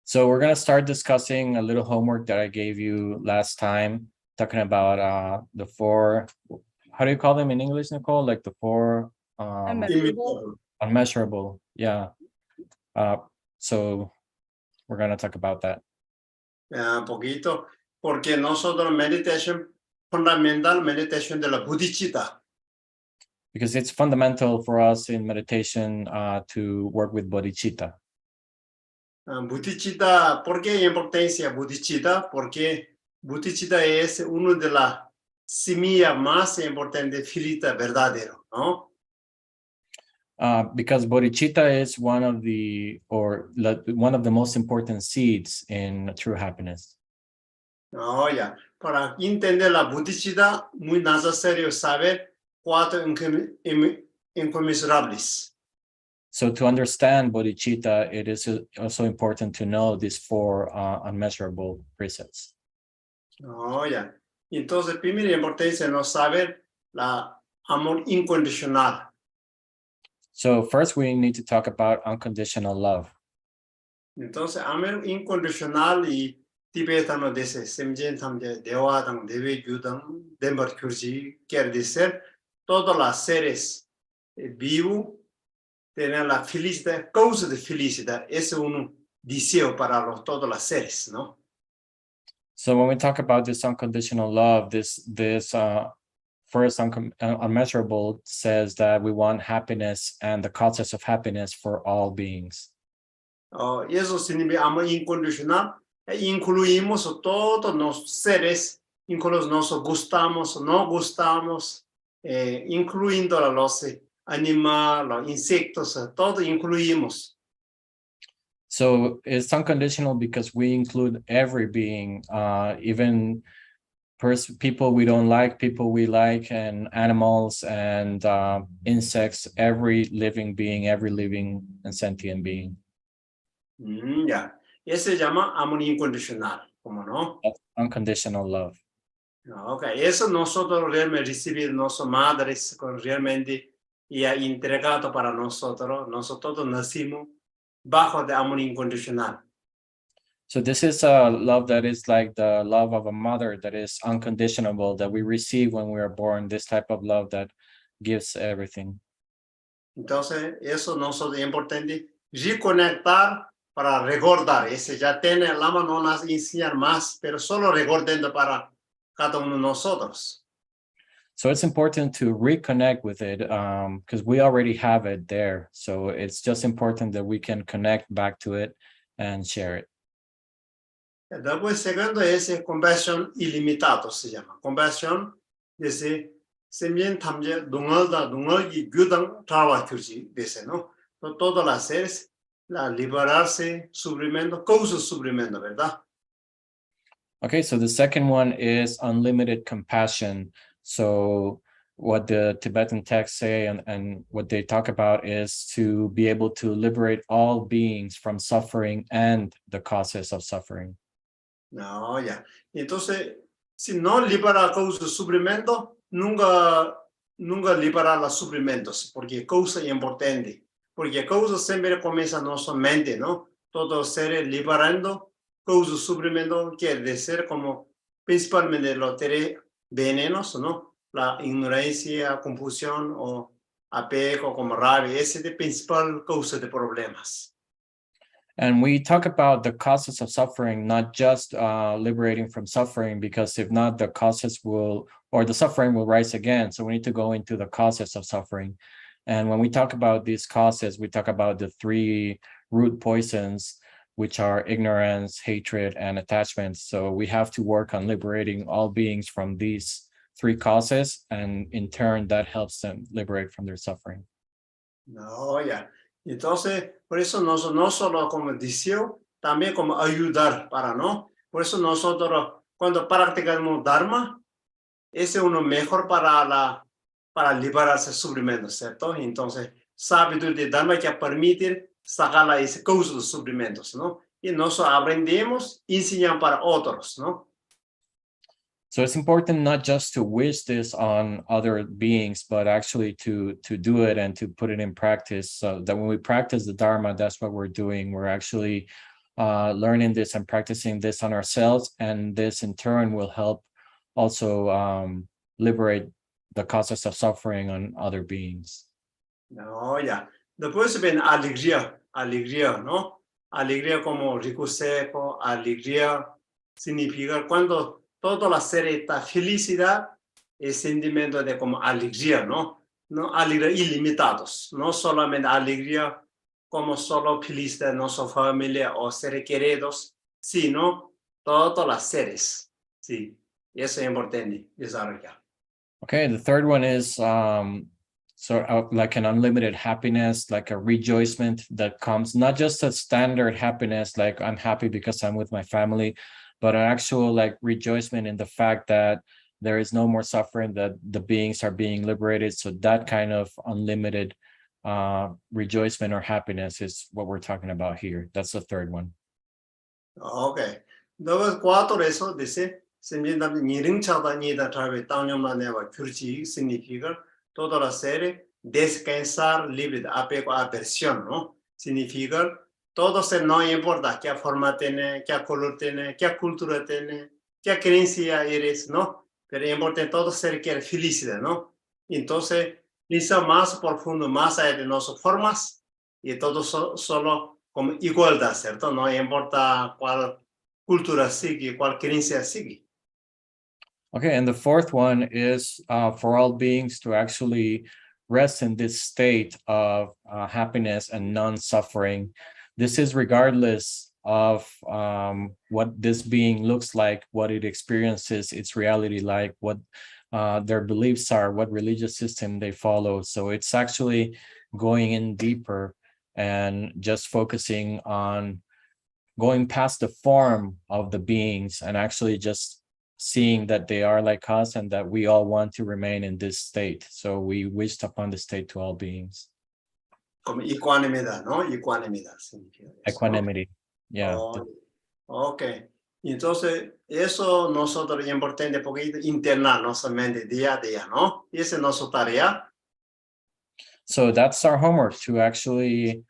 So we're going to start discussing a little homework that I gave you last time, talking about the four, how do you call them in English, Nicole? Like the four unmeasurable. Yeah. So we're going to talk about that. Un poquito, porque nosotros meditation, fundamental meditation de la bodhicitta. Because it's fundamental for us in meditation to work with bodhicitta. Bodhicitta, ¿por qué importancia bodhicitta? Porque bodhicitta es una de las semillas más importantes filita verdadero, ¿no? Because bodhicitta is one of the most important seeds in true happiness. Oh, ya. Para entender la bodhicitta, muy necesario saber cuatro inconmensurables. So to understand bodhicitta, it is also important to know these four unmeasurable precepts. Oh, ya. Entonces, primera importancia no saber la amor incondicional. So first we need to talk about unconditional love. Entonces, amor incondicional y tibetano dice, semjen tamje dewa dang dewe gyudang dembar kurji quiere decir todos los seres vivos tienen la felicidad, causa de felicidad, es un deseo para todos los seres, ¿no? So when we talk about this unconditional love, this first unmeasurable says that we want happiness and the causes of happiness for all beings. Eso significa amor incondicional. Incluimos todos los seres, incluso nos gustamos, no gustamos, incluyendo los animales, los insectos, todo incluimos. So it's unconditional because we include every being, even people we don't like, people we like, and animals and insects, every living being, every living and sentient being. Ya. Ese se llama amor incondicional, ¿cómo no? That's unconditional love. Okay. Eso nosotros realmente recibimos nuestras madres realmente y ha entregado para nosotros. Nosotros nacimos bajo de amor incondicional. So this is a love that is like the love of a mother, that is unconditional, that we receive when we are born, this type of love that gives everything. Entonces, eso nosotros es importante reconectar para recordar. Ese ya tiene la mano, no nos enseñar más, pero solo recordando para cada uno de nosotros. So it's important to reconnect with it because we already have it there. So it's just important that we can connect back to it and share it. Después, segundo es compasión ilimitado, se llama. Compasión dice, semien tamje dungalgi gyudang trawa kurji, dice, ¿no? Todos los seres, la liberarse, sufrimiento, causa sufrimiento, ¿verdad? Okay, so the second one is unlimited compassion. So what the Tibetan texts say and what they talk about is to be able to liberate all beings from suffering and the causes of suffering. No, ya. Entonces, si no libera causa sufrimiento, nunca libera los sufrimientos, porque causa importante. Porque causa siempre comienza en nuestra mente, ¿no? Todo ser liberando causa sufrimiento quiere decir como principalmente los tres venenos, ¿no? La ignorancia, confusión o apego como rabia. Ese es el principal causa de problemas. And we talk about the causes of suffering, not just liberating from suffering, because if not, the causes the suffering will rise again. So we need to go into the causes of suffering. And when we talk about these causes, we talk about the three root poisons, which are ignorance, hatred, and attachment. So we have to work on liberating all beings from these three causes. And in turn, that helps them liberate from their suffering. No, ya. Entonces, por eso no solo como deseo, también como ayudar para, ¿no? Por eso nosotros, cuando practicamos Dharma, ese es uno mejor para liberarse del sufrimiento, ¿cierto? Entonces, sabiduría de Dharma que permite sacar ese causa de los sufrimientos, ¿no? Y nosotros aprendemos y enseñamos para otros, ¿no? So it's important not just to wish this on other beings, but actually to do it and to put it in practice. So that when we practice the Dharma, that's what we're doing. We're actually learning this and practicing this on ourselves, and this in turn will help also liberate the causes of suffering on other beings. No, ya. Después ven alegría, alegría, ¿no? Alegría como rico seco, alegría significa cuando toda la serie está felicidad, el sentimiento de como alegría, ¿no? No alegría ilimitados, no solamente alegría como solo felicidad de nuestra familia o seres queridos, sino todas las seres, sí. Y eso es importante desarrollar. Okay, the third one is like an unlimited happiness, like a rejoicement that comes, not just a standard happiness, like I'm happy because I'm with my family, but an actual like rejoicement in the fact that there is no more suffering, that the beings are being liberated. So that kind of unlimited rejoicement or happiness is what we're talking about here. That's the third one. Okay. Number 4 eso dice, significa toda la serie descansar libre de apego a aversión, ¿no? Significa todo ser no importa qué forma tiene, qué color tiene, qué cultura tiene, qué creencia eres, ¿no? Pero importa todo ser quiere felicidad, ¿no? Entonces, piensa más profundo, más allá de nuestras formas y todo solo como igualdad, ¿cierto? No importa cuál cultura sigue, cuál creencia sigue. Okay, and the fourth one is for all beings to actually rest in this state of happiness and non-suffering. This is regardless of what this being looks like, what it experiences, its reality like, what their beliefs are, what religious system they follow. So it's actually going in deeper and just focusing on going past the form of the beings and actually just seeing that they are like us and that we all want to remain in this state. So we wished upon the state to all beings. Como ecuanimidad, ¿no? Ecuanimidad significa eso, Equanimity. ¿no? Yeah. Ok. Entonces, eso nosotros es importante porque internar nuestra mente día a día, ¿no? Y esa es nuestra tarea. So that's our homework, to actually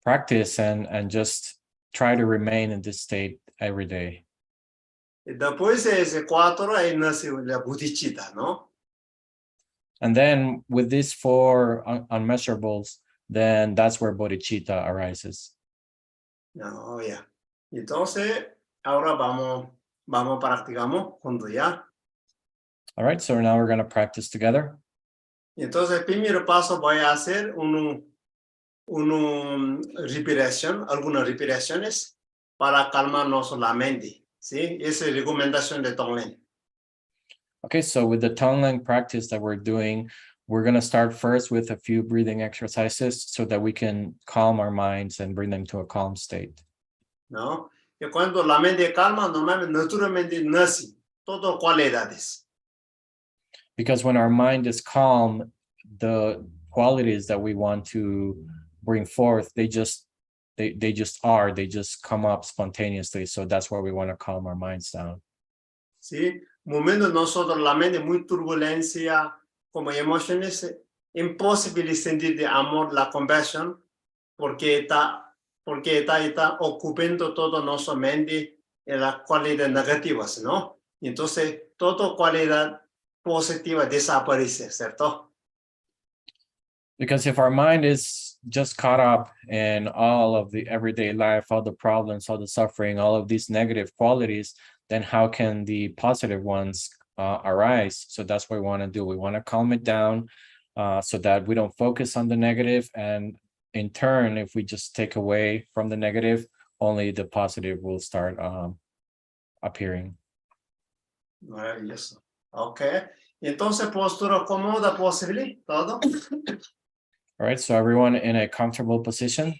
practice and just try to remain in this state every day. Y después de ese 4 ahí nace la bodhicitta, ¿no? And then with these 4 unmeasurables, then that's where bodhicitta arises. No, ya. Entonces, ahora practicamos juntos, ¿ya? All right, so now we're going to practice together. Entonces, el primer paso voy a hacer respiración, algunas respiraciones para calmarnos la mente. ¿Sí? Esa es recomendación de Tonglen. Okay, so with the Tonglen practice that we're doing, we're going to start first with a few breathing exercises so that we can calm our minds and bring them to a calm state. ¿No? Y cuando la mente calma, normalmente, naturalmente nace todas cualidades. Because when our mind is calm, the qualities that we want to bring forth, they just come up spontaneously. So that's why we want to calm our minds down. ¿Sí? Momentos nosotros la mente muy turbulencia, como emociones, imposible sentir de amor, la compasión, porque está ocupando toda nuestra mente en las cualidades negativas, ¿no? Entonces, toda cualidad positiva desaparece, ¿cierto? Because if our mind is just caught up in all of the everyday life, all the problems, all the suffering, all of these negative qualities, then how can the positive ones arise? So that's what we want to do. We want to calm it down so that we don't focus on the negative. And in turn, if we just take away from the negative, only the positive will start appearing. Maravilloso. Ok. Entonces, postura cómoda posible, todo. All right, so everyone in a comfortable position.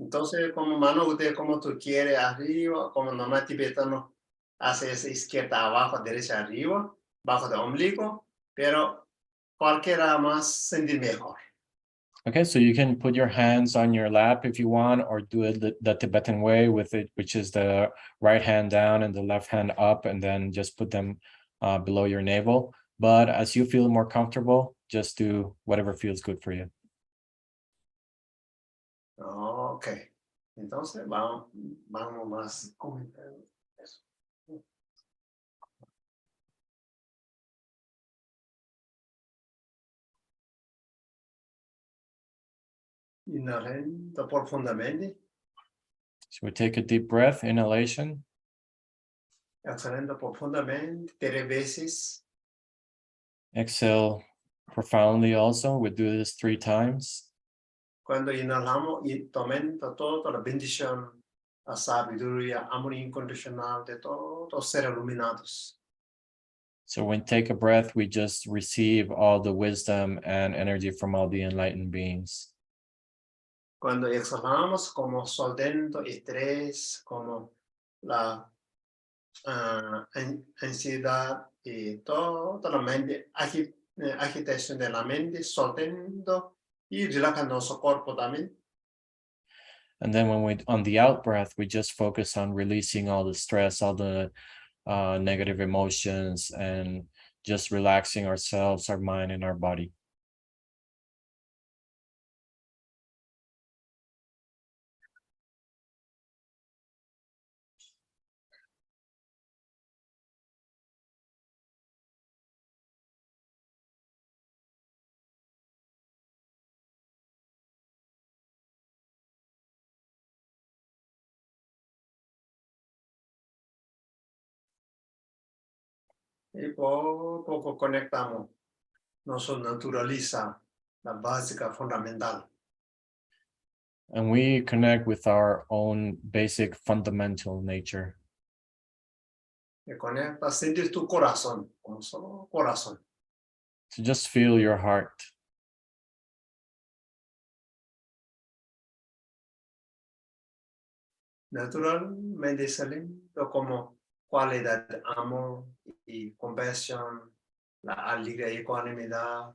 Entonces, como mano, usted como tú quieres, arriba, como normal tibetano, hace esa izquierda abajo, derecha arriba, bajo del ombligo, pero cualquiera más sentir mejor. Okay, so you can put your hands on your lap if you want, or do it the Tibetan way with it, which is the right hand down and the left hand up, and then just put them below your navel. But as you feel more comfortable, just do whatever feels good for you. Oh. Ok. Entonces vamos más comentando eso. Inhalando profundamente. So we take a deep breath, inhalation, Exhalando profundamente 3 veces. exhale profoundly also. We do this 3 times. Cuando inhalamos y tomando toda la bendición, la sabiduría, amor incondicional de todos los seres iluminados. So when we take a breath, we just receive all the wisdom and energy from all the enlightened beings. Cuando exhalamos, como soltando estrés, como la ansiedad y toda la mente, agitación de la mente, soltando y relajando su cuerpo también. And then when we, on the out breath, we just focus on releasing all the stress, all the negative emotions, and just relaxing ourselves, our mind, and our body. Y poco a poco conectamos, nos naturaliza la básica fundamental. And we connect with our own basic fundamental nature. Que conecta, sentir tu corazón, como solo corazón. So just feel your heart. Naturalmente saliendo como cualidad de amor y compasión, la alegría y ecuanimidad.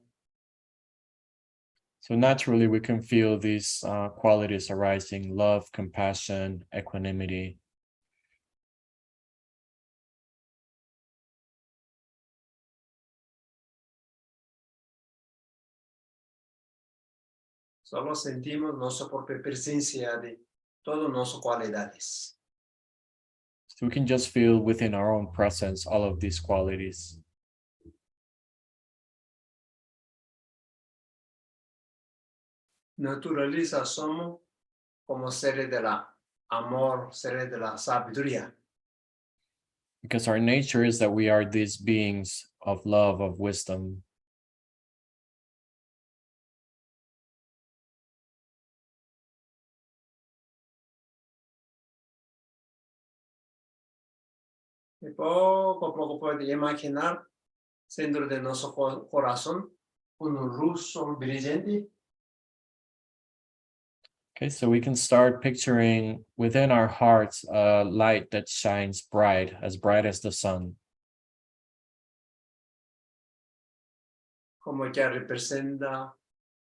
So naturally, we can feel these qualities arising: love, compassion, equanimity. Solo sentimos nuestra propia presencia de todas nuestras cualidades. So we can just feel within our own presence all of these qualities. Naturaliza somos como seres de la amor, seres de la sabiduría. Because our nature is that we are these beings of love, of wisdom. Y poco a poco puede imaginar dentro de nuestro corazón una luz brillante. Okay, so we can start picturing within our hearts a light that shines bright as the sun. Como que representa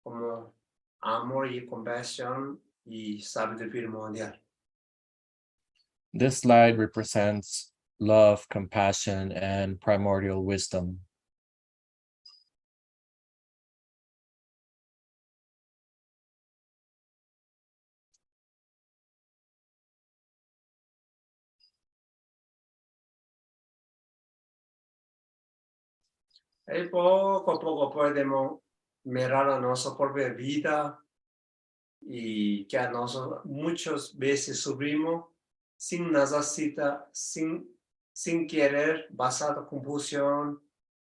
como amor y compasión y sabiduría mundial. This light represents love, compassion, and primordial wisdom. Y poco a poco podemos mirar a nuestra propia vida y que a nosotros muchas veces sufrimos sin necesidad, sin querer, basado en confusión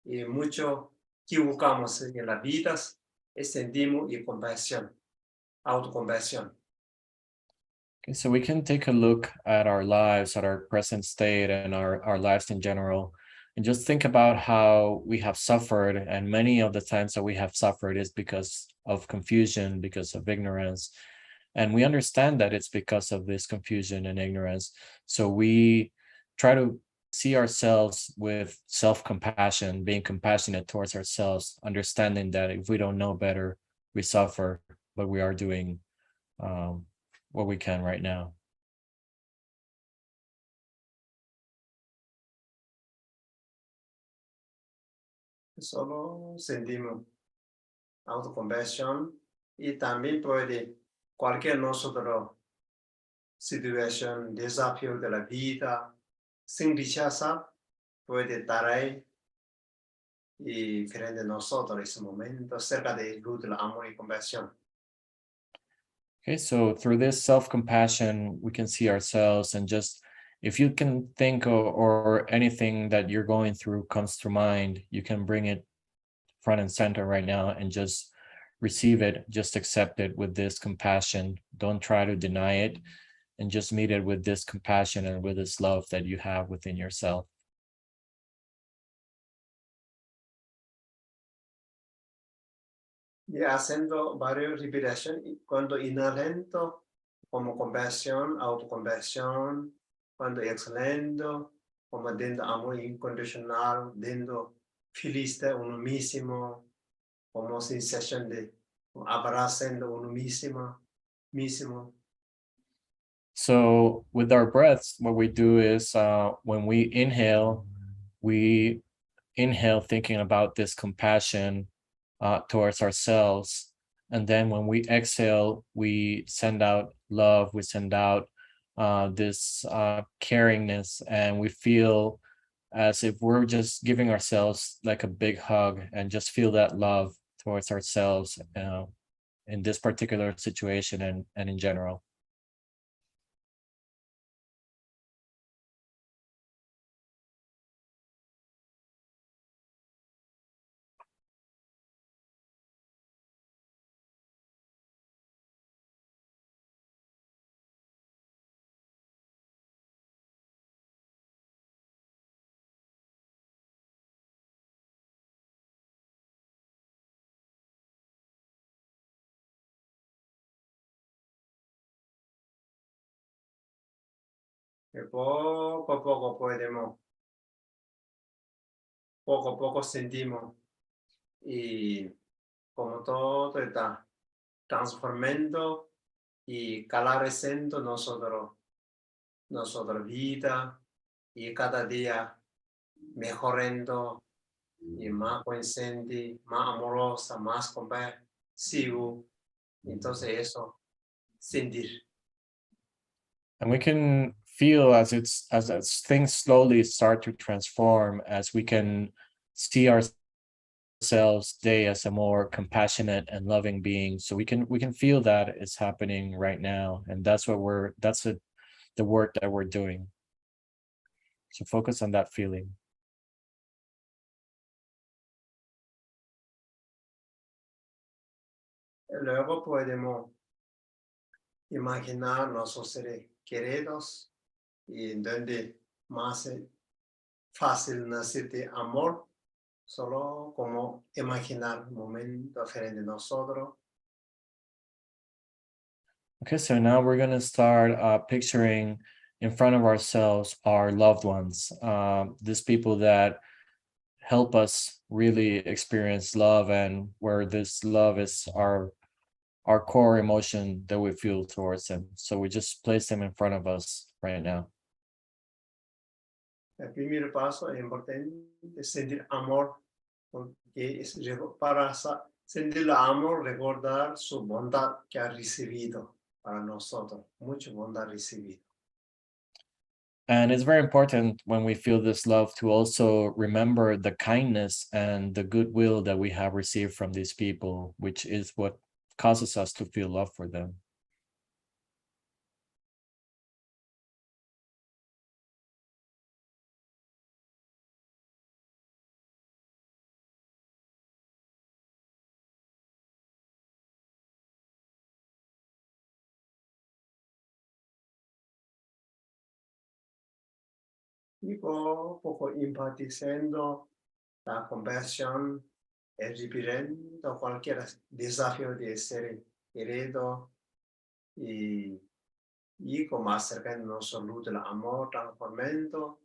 y mucho equivocamos en las vidas y sentimos y compasión, autocompasión. Okay, so we can take a look at our lives, at our present state, and our lives in general, and just think about how we have suffered. And many of the times that we have suffered is because of confusion, because of ignorance. And we understand that it's because of this confusion and ignorance. So we try to see ourselves with self-compassion, being compassionate towards ourselves, understanding that if we don't know better, we suffer, but we are doing what we can right now. Solo sentimos autocompasión y también puede cualquier nosotros situación, desafío de la vida, sin rechazar, puede estar ahí y frente a nosotros en ese momento, cerca de luz del amor y compasión. Okay, so through this self-compassion, we can see ourselves, and just if you can think or anything that you're going through comes to mind, you can bring it front and center right now and just receive it, just accept it with this compassion. Don't try to deny it, and just meet it with this compassion and with this love that you have within yourself. Y haciendo varias respiraciones, cuando inhalando, como compasión, autocompasión, cuando exhalando, como dando amor incondicional, dando feliz de uno mismo, como sensación de abrazando uno mismo. So with our breaths, what we do is when we inhale thinking about this compassion towards ourselves. And then when we exhale, we send out love, we send out this caringness, and we feel as if we're just giving ourselves like a big hug and just feel that love towards ourselves in this particular situation and in general. Que poco a poco podemos, poco a poco sentimos y como todo está transformando y caloreciendo nuestra vida y cada día mejorando y más consciente, más amorosa, más compasivo. Entonces eso, sentir. And we can feel as things slowly start to transform, as we can see ourselves day as a more compassionate and loving being. So we can feel that is happening right now, and that's the work that we're doing. So focus on that feeling. Luego podemos imaginar nuestros seres queridos y donde más fácil nacer de amor, solo como imaginar un momento frente a nosotros. Okay, so now we're going to start picturing in front of ourselves our loved ones, these people that help us really experience love, and where this love is our core emotion that we feel towards them. So we just place them in front of us right now. El primer paso es importante sentir amor, porque para sentir el amor, recordar su bondad que ha recibido para nosotros, mucha bondad recibida. And it's very important when we feel this love to also remember the kindness and the goodwill that we have received from these people, which is what causes us to feel love for them. Y poco empatizando la compasión, repitiendo cualquier desafío de ser querido y como acercarnos a la luz del amor, transformando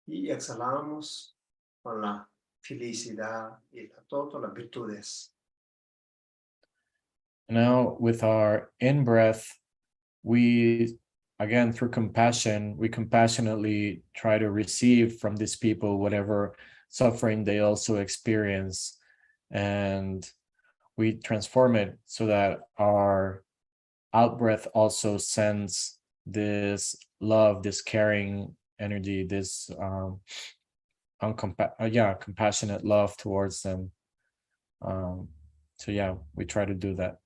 y exhalamos con la felicidad y todas las virtudes. Now, with our in-breath, we, again, through compassion, we compassionately try to receive from these people whatever suffering they also experience, and we transform it so that our out breath also sends this love, this caring energy, this compassionate love towards them. So yeah, we try to do that.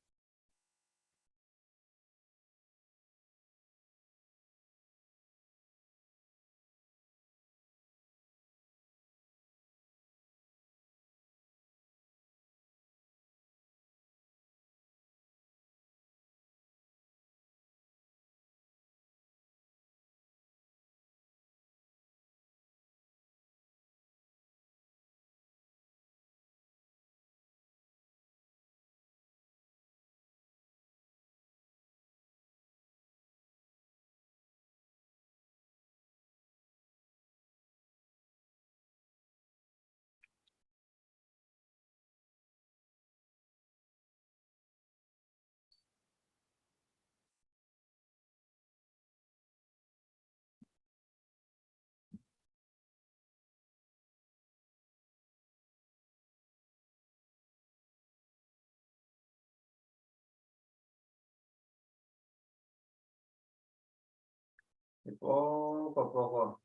Y poco a poco,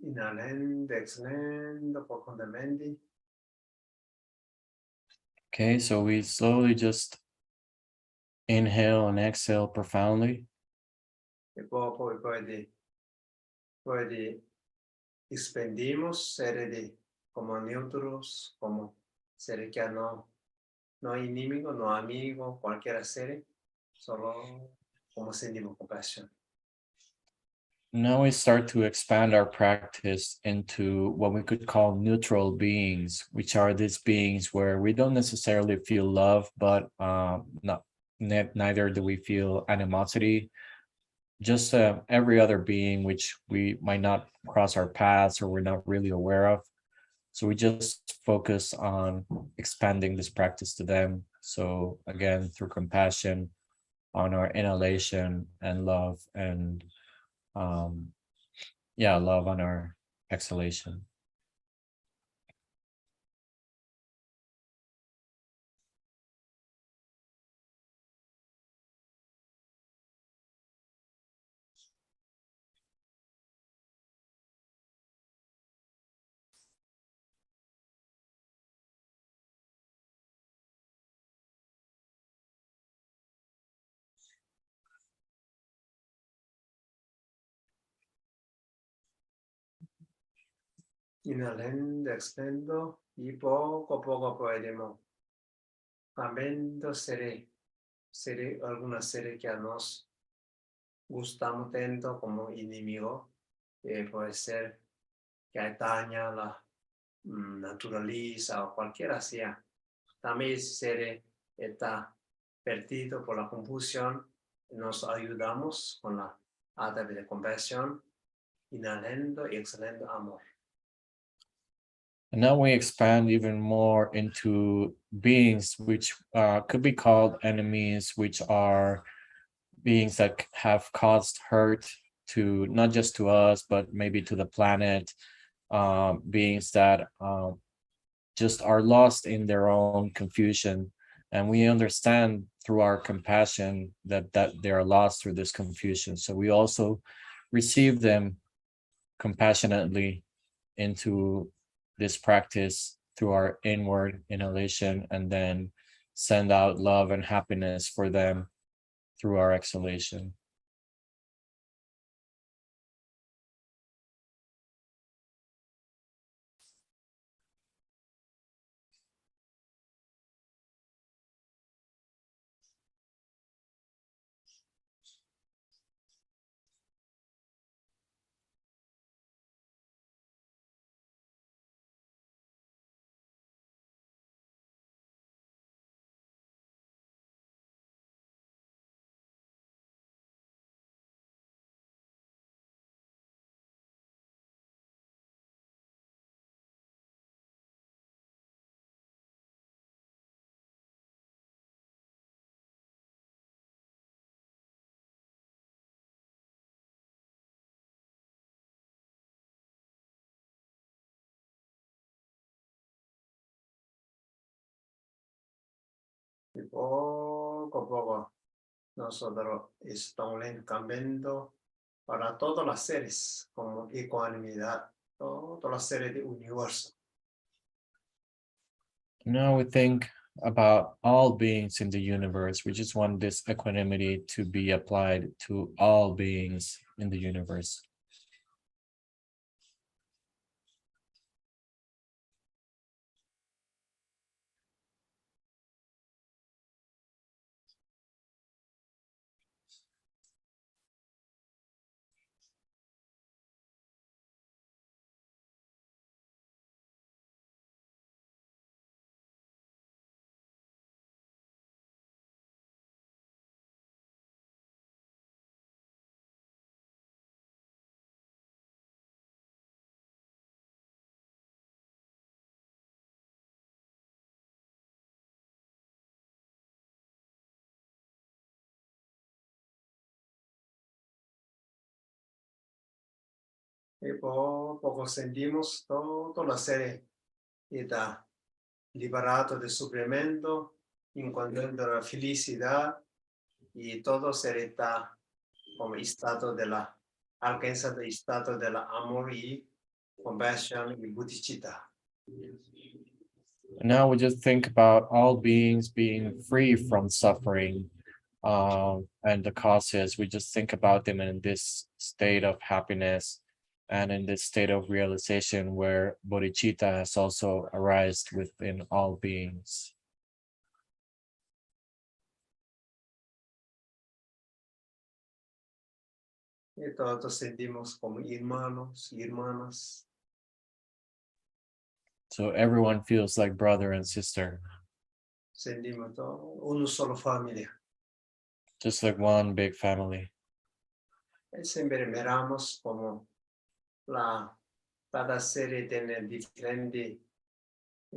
inhalando, exhalando profundamente. Okay, so we slowly just inhale and exhale profoundly. Y poco poi expandimos seres como neutros, como seres que no hay enemigo, no amigo, cualquier ser, solo como sentimos compasión. Now we start to expand our practice into what we could call neutral beings, which are these beings where we don't necessarily feel love, but neither do we feel animosity. Just every other being which we might not cross our paths or we're not really aware of. So we just focus on expanding this practice to them. So again, through compassion, on our inhalation and love, and love on our exhalation. Inhalando, exhalando y poco a poco podemos cambiando algunas series que a nos gustamos tanto como enemigo, puede ser que daña la naturaleza o cualquiera sea. También ser está perdido por la confusión, nos ayudamos con la arte de compasión, inhalando y exhalando amor. And now we expand even more into beings which could be called enemies, which are beings that have caused hurt to not just to us, but maybe to the planet, beings that just are lost in their own confusion. And we understand through our compassion that they are lost through this confusion. So we also receive them compassionately into this practice through our inward inhalation, and then send out love and happiness for them through our exhalation. Y poco a poco nosotros estamos cambiando para todos los seres, como ecuanimidad, todos los seres del universo. Now we think about all beings in the universe. We just want this equanimity to be applied to all beings in the universe. Y poco sentimos todos los seres está liberados de sufrimiento, encontrando la felicidad y todo ser está como estado de la alcanza de estado de la amor y compasión y bodhicitta. And now we just think about all beings being free from suffering and the causes. We just think about them in this state of happiness and in this state of realization where bodhicitta has also arisen within all beings. Y todos sentimos como hermanos y hermanas. So everyone feels like brother and sister, Sentimos todo, una sola familia. just like one big family. Y siempre miramos como cada ser tiene diferente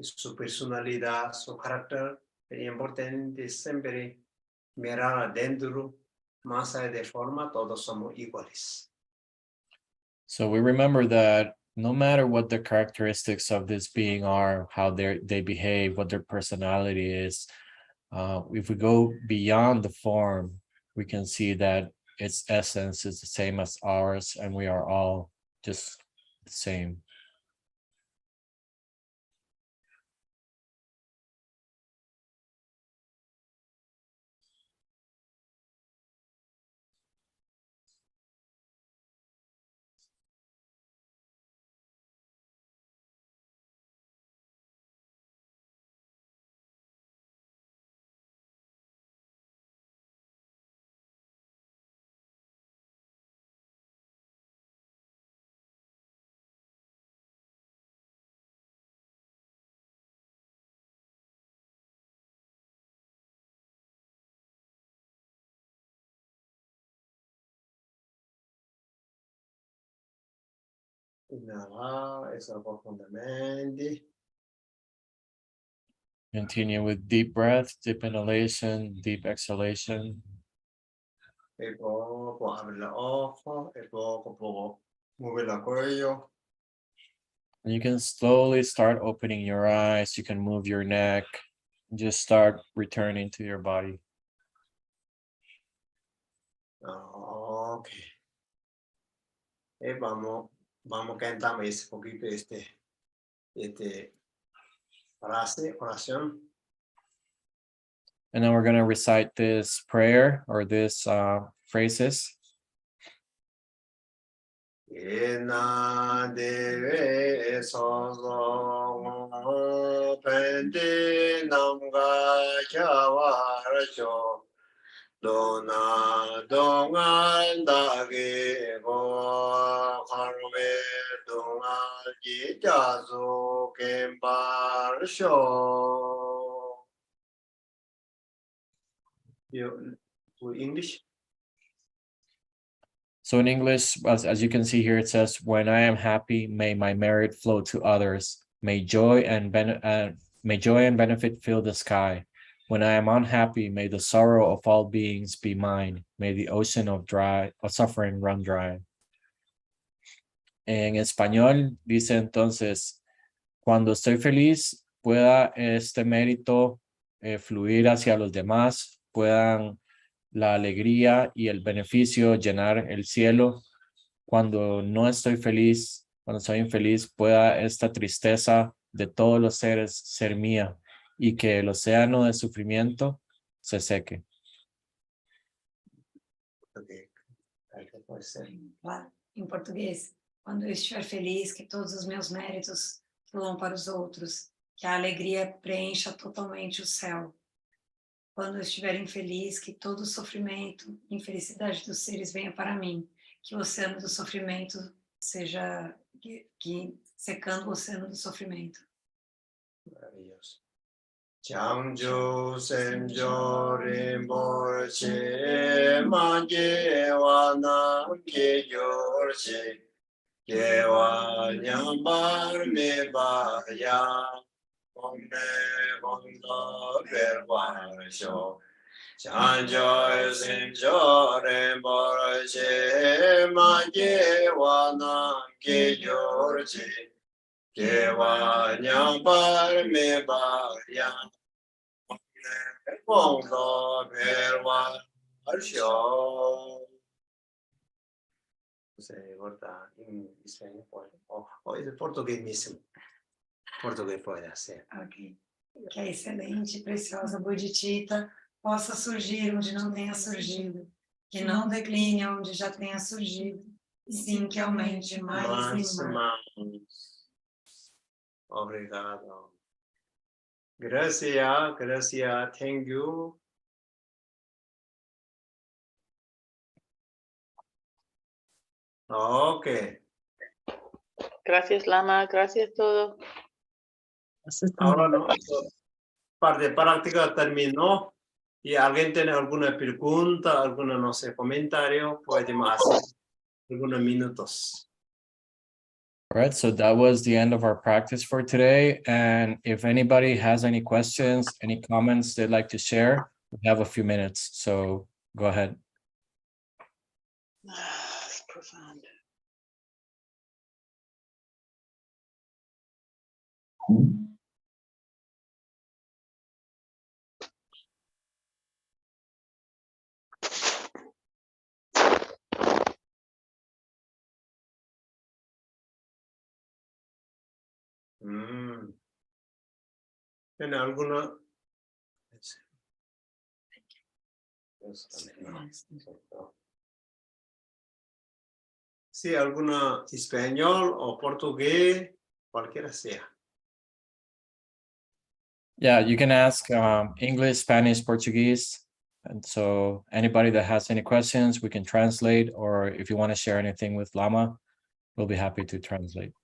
su personalidad, su carácter. Es importante siempre mirar adentro, más allá de forma, todos somos iguales. So we remember that no matter what the characteristics of this being are, how they behave, what their personality is, if we go beyond the form, we can see that its essence is the same as ours, and we are all just the same. Inhalar, exhalar profundamente. Continue with deep breath, deep inhalation, deep exhalation. Y poco abre los ojos, y poco mueve el cuello. And you can slowly start opening your eyes. You can move your neck. Just start returning to your body. Ok. Y vamos a cantar ese poquito frase, oración. And then we're going to recite this prayer or this phrases. Ena deve sozo pente namga kyawarcho dona dongan dage go harme dongan ji jazu kembar sho. You English? So in English, as you can see here, it says, when I am happy, may my merit flow to others. May joy and benefit fill the sky. When I am unhappy, may the sorrow of all beings be mine. May the ocean of suffering run dry. En español dice entonces, cuando estoy feliz, pueda este mérito fluir hacia los demás, puedan la alegría y el beneficio, llenar el cielo. Cuando no estoy feliz, cuando soy infeliz, pueda esta tristeza de todos los seres ser mía y que el océano de sufrimiento se seque. Ok. Qué puede ser. Lá, em português, quando eu estiver feliz, que todos os meus méritos fluam para os outros, que a alegria preencha totalmente o céu. Quando eu estiver infeliz, que todo o sofrimento, infelicidade dos seres venha para mim, que o oceano do sofrimento seja, que secando o oceano do sofrimento. Maravilloso. Changju semjo rinpoche manje wana ke yorche kewa nyambar me ba ya omne bondo verwa sho Changju semjo rinpoche manje wana ke yorche kewa nyambar me ba ya Fondo verwa show. Você volta em espanhol pode. Ou em português mesmo. Português pode ser. Ok. Que a excelente e preciosa Bodhicitta possa surgir onde não tenha surgido, que não decline onde já tenha surgido, e sim que aumente mais e mais. Obrigado. Gracias, gracias, thank you. Okay. Gracias, Lama. Gracias todo. Ahora no. Parte de práctica terminó. Y alguien tiene alguna pregunta, alguna, no sé, comentario, podemos hacer algunos minutos. All right, so that was the end of our practice for today. And if anybody has any questions, any comments they'd like to share, we have a few minutes, so go ahead. It's profound. ¿Tiene alguna? Sí, alguna español o portugués, cualquiera sea. Yeah, you can ask English, Spanish, Portuguese. And so anybody that has any questions, we can translate, or if you want to share anything with Lama, we'll be happy to translate.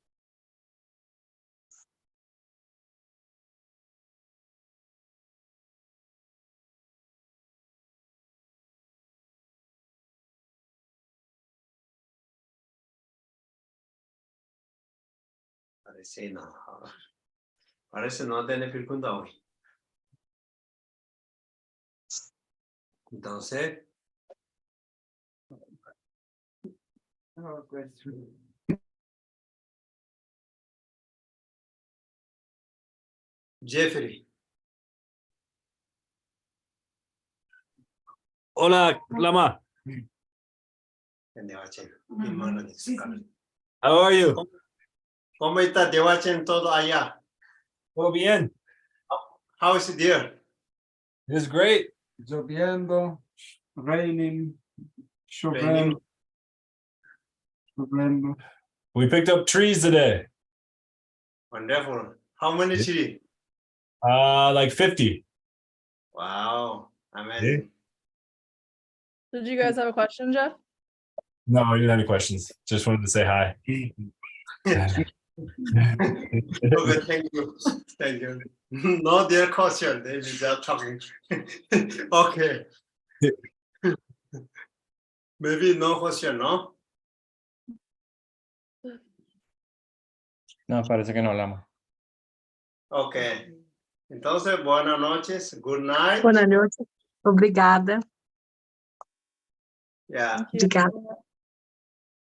Parece no tiene pregunta hoy. Entonces. Jeffrey. Hola, Lama. How are you? ¿Cómo está Dewachen todo allá? Todo bien. How is it there? It's great. Lloviendo, raining, Raining. lloviendo. We picked up trees today. Wonderful. How many trees? Like 50. Wow, amazing. Did you guys have a question, Jeff? No, I didn't have any questions. Just wanted to say hi. Okay, thank you. Thank you. No, their question. They are talking. Okay. Maybe no question, no? No, parece que no, Lama. Okay. Entonces, buenas noches. Good night. Boa noite. Obrigada. Yeah. Thank you. Obrigada.